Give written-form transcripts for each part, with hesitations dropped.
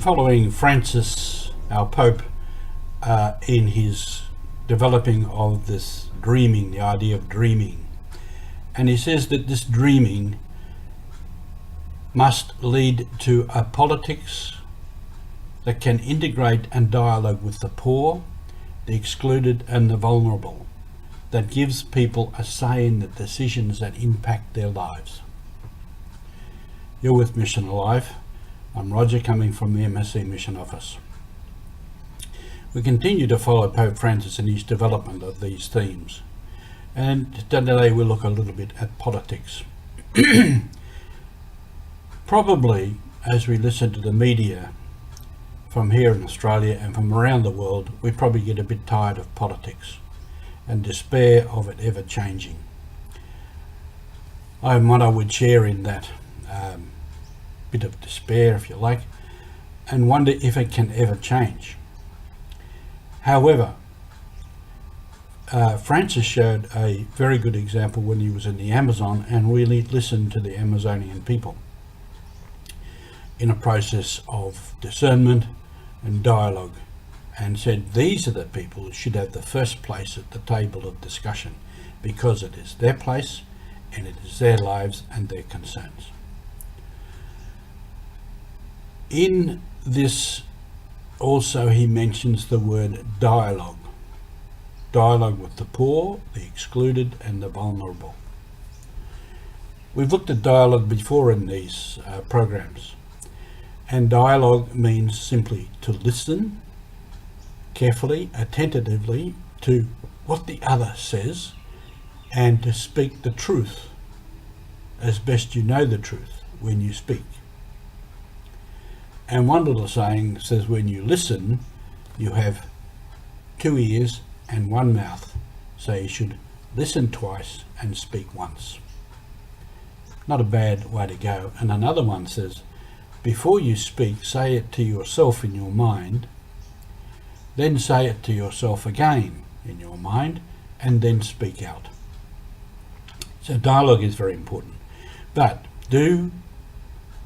Following Francis, our Pope, in his developing of this dreaming, the idea of dreaming. And he says that this dreaming must lead to a politics that can integrate and dialogue with the poor, the excluded and the vulnerable, that gives people a say in the decisions that impact their lives. You're with Mission Alive. I'm Roger, coming from the MSC Mission Office. We continue to follow Pope Francis in his development of these themes. And today we'll look a little bit at politics. Probably, as we listen to the media from here in Australia and from around the world, we probably get a bit tired of politics and despair of it ever changing. What I would share in that bit of despair, if you like, and wonder if it can ever change. However, Francis showed a very good example when he was in the Amazon and really listened to the Amazonian people in a process of discernment and dialogue, and said these are the people who should have the first place at the table of discussion, because it is their place and it is their lives and their concerns. In this also he mentions the word dialogue. Dialogue with the poor, the excluded and the vulnerable. We've looked at dialogue before in these programs, and dialogue means simply to listen carefully, attentively to what the other says, and to speak the truth as best you know the truth when you speak. And one little saying says, when you listen, you have 2 ears and 1 mouth, so you should listen twice and speak once. Not a bad way to go. And another one says, before you speak, say it to yourself in your mind, then say it to yourself again in your mind, and then speak out. So dialogue is very important. But do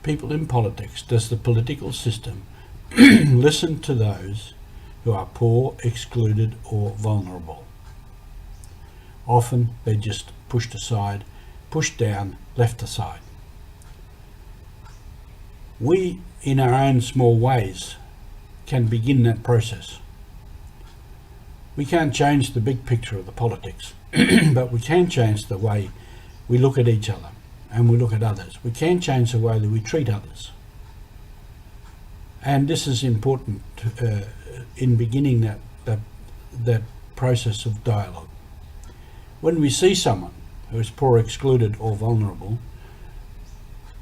people in politics, does the political system listen to those who are poor, excluded or vulnerable? Often they're just pushed aside, pushed down, left aside. We, in our own small ways, can begin that process. We can't change the big picture of the politics, but we can change the way we look at each other and we look at others. We can change the way that we treat others. And this is important in beginning that process of dialogue. When we see someone who is poor, excluded or vulnerable,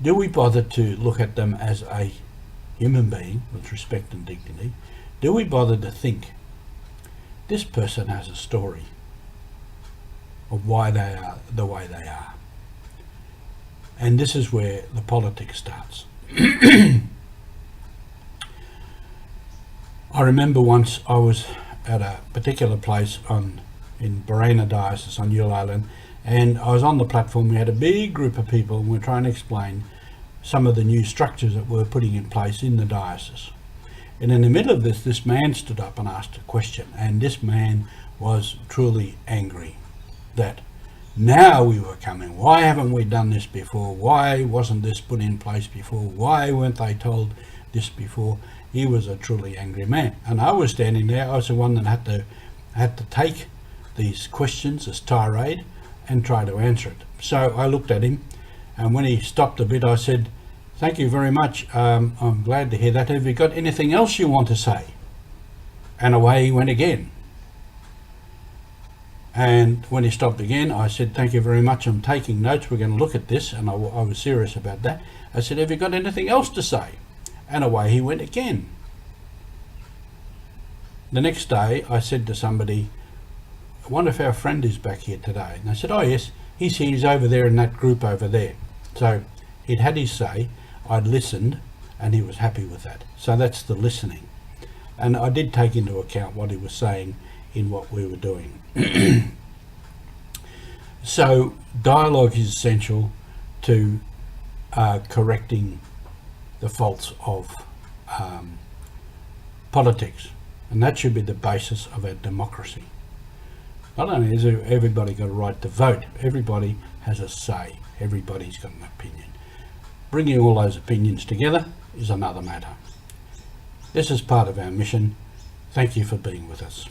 do we bother to look at them as a human being with respect and dignity? Do we bother to think, this person has a story of why they are the way they are? And this is where the politics starts. I remember once I was at a particular place in Barena Diocese on Yule Island, and I was on the platform. We had a big group of people and we were trying to explain some of the new structures that we're putting in place in the diocese. And in the middle of this man stood up and asked a question, and this man was truly angry that now we were coming. Why haven't we done this before? Why wasn't this put in place before? Why weren't they told this before? He was a truly angry man. And I was standing there. I was the one that had to take these questions, this tirade, and try to answer it. So I looked at him, and when he stopped a bit, I said, thank you very much. I'm glad to hear that. Have you got anything else you want to say? And away he went again. And when he stopped again, I said, thank you very much. I'm taking notes. We're going to look at this. And I was serious about that. I said, have you got anything else to say? And away he went again. The next day, I said to somebody, I wonder if our friend is back here today. And they said, oh yes, he's here. He's over there in that group over there. So he'd had his say. I'd listened, and he was happy with that. So that's the listening. And I did take into account what he was saying in what we were doing. So dialogue is essential to correcting the faults of politics, and that should be the basis of our democracy. Not only has everybody got a right to vote, everybody has a say. Everybody's got an opinion. Bringing all those opinions together is another matter. This is part of our mission. Thank you for being with us.